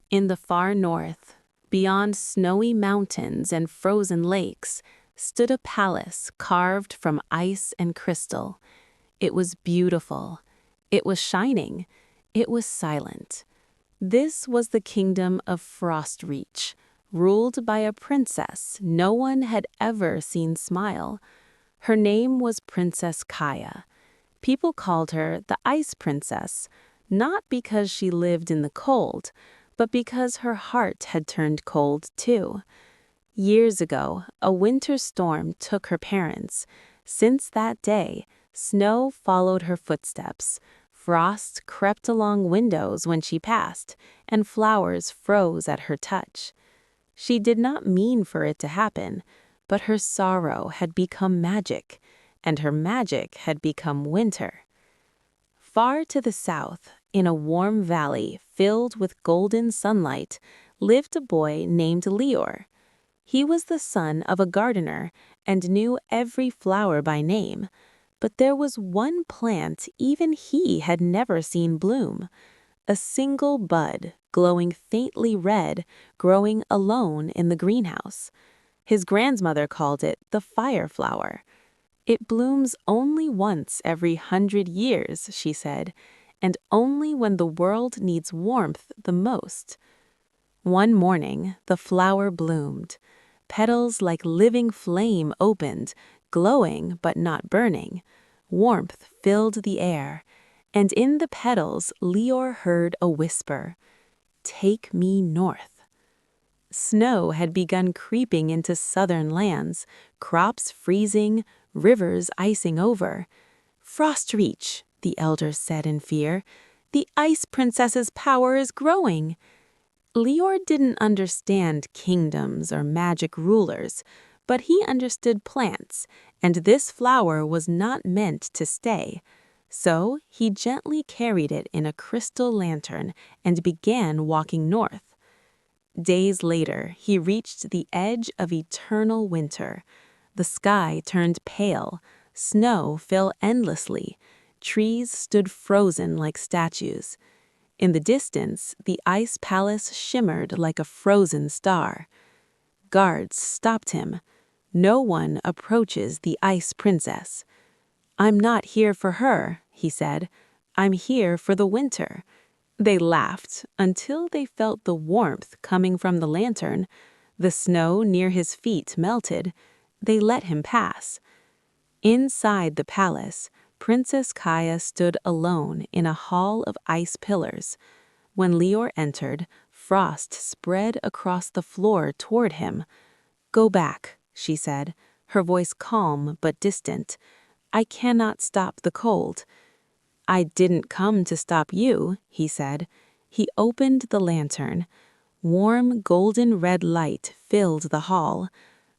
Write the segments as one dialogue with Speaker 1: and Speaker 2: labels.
Speaker 1: In the far north, beyond snowy mountains and frozen lakes, stood a palace carved from ice and crystal. It was beautiful. It was shining. It was silent. This was the kingdom of Frostreach, ruled by a princess no one had ever seen smile. Her name was Princess Kaia. People called her the Ice Princess, not because she lived in the cold, but because her heart had turned cold too. Years ago, a winter storm took her parents. Since that day, snow followed her footsteps. Frost crept along windows when she passed, and flowers froze at her touch. She did not mean for it to happen, but her sorrow had become magic, and her magic had become winter. Far to the south, in a warm valley filled with golden sunlight, lived a boy named Lior. He was the son of a gardener and knew every flower by name, but there was one plant even he had never seen bloom. A single bud, glowing faintly red, growing alone in the greenhouse. His grandmother called it the fire flower. It blooms only once every 100 years, she said, and only when the world needs warmth the most. One morning, the flower bloomed. Petals like living flame opened, glowing but not burning. Warmth filled the air, and in the petals Lior heard a whisper, "Take me north." Snow had begun creeping into southern lands, crops freezing, rivers icing over. "Frostreach," the elders said in fear, "the Ice Princess's power is growing." Lior didn't understand kingdoms or magic rulers, but he understood plants, and this flower was not meant to stay. So he gently carried it in a crystal lantern and began walking north. Days later, he reached the edge of eternal winter. The sky turned pale, snow fell endlessly, trees stood frozen like statues. In the distance, the ice palace shimmered like a frozen star. Guards stopped him. "No one approaches the Ice Princess." "I'm not here for her," he said. "I'm here for the winter." They laughed until they felt the warmth coming from the lantern. The snow near his feet melted. They let him pass. Inside the palace, Princess Kaia stood alone in a hall of ice pillars. When Lior entered, frost spread across the floor toward him. "Go back," she said, her voice calm but distant. "I cannot stop the cold." "I didn't come to stop you," he said. He opened the lantern. Warm golden red light filled the hall.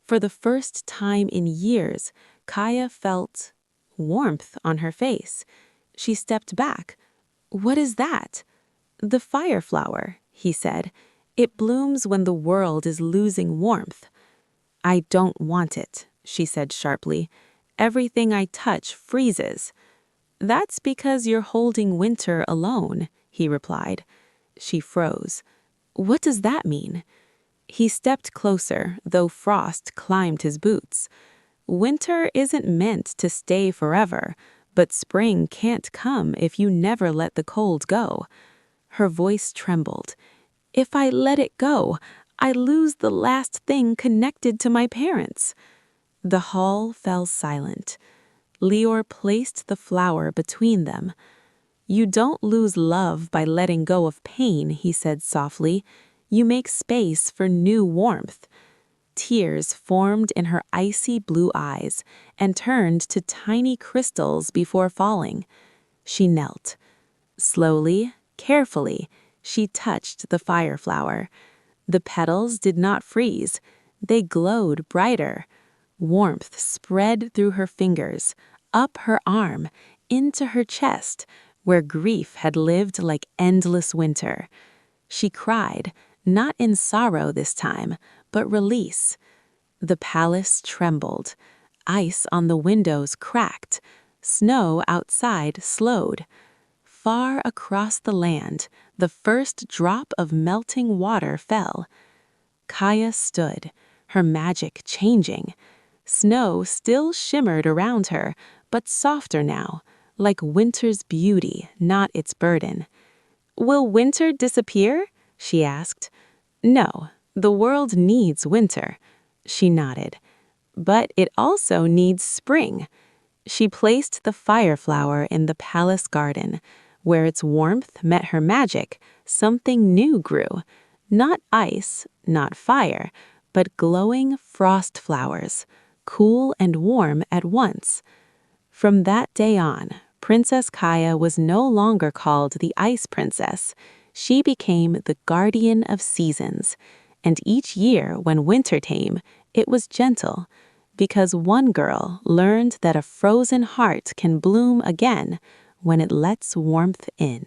Speaker 1: For the first time in years, Kaia felt warmth on her face. She stepped back. "What is that?" "The fire flower," he said. "It blooms when the world is losing warmth." "I don't want it," she said sharply. "Everything I touch freezes." "That's because you're holding winter alone," he replied. She froze. "What does that mean?" He stepped closer, though frost climbed his boots. "Winter isn't meant to stay forever, but spring can't come if you never let the cold go." Her voice trembled. "If I let it go, I lose the last thing connected to my parents." The hall fell silent. Lior placed the flower between them. "You don't lose love by letting go of pain," he said softly. "You make space for new warmth." Tears formed in her icy blue eyes and turned to tiny crystals before falling. She knelt. Slowly, carefully, she touched the fire flower. The petals did not freeze. They glowed brighter. Warmth spread through her fingers, up her arm, into her chest, where grief had lived like endless winter. She cried, not in sorrow this time, but release. The palace trembled. Ice on the windows cracked. Snow outside slowed. far across the land, the first drop of melting water fell. Kaia stood, her magic changing. Snow still shimmered around her, but softer now, like winter's beauty, not its burden. "Will winter disappear?" she asked. "No, the world needs winter," she nodded. "But it also needs spring." She placed the fire flower in the palace garden. Where its warmth met her magic, something new grew. Not ice, not fire, but glowing frost flowers, cool and warm at once. From that day on, Princess Kaia was no longer called the Ice Princess. She became the guardian of seasons. And each year when winter came, it was gentle, because one girl learned that a frozen heart can bloom again when it lets warmth in.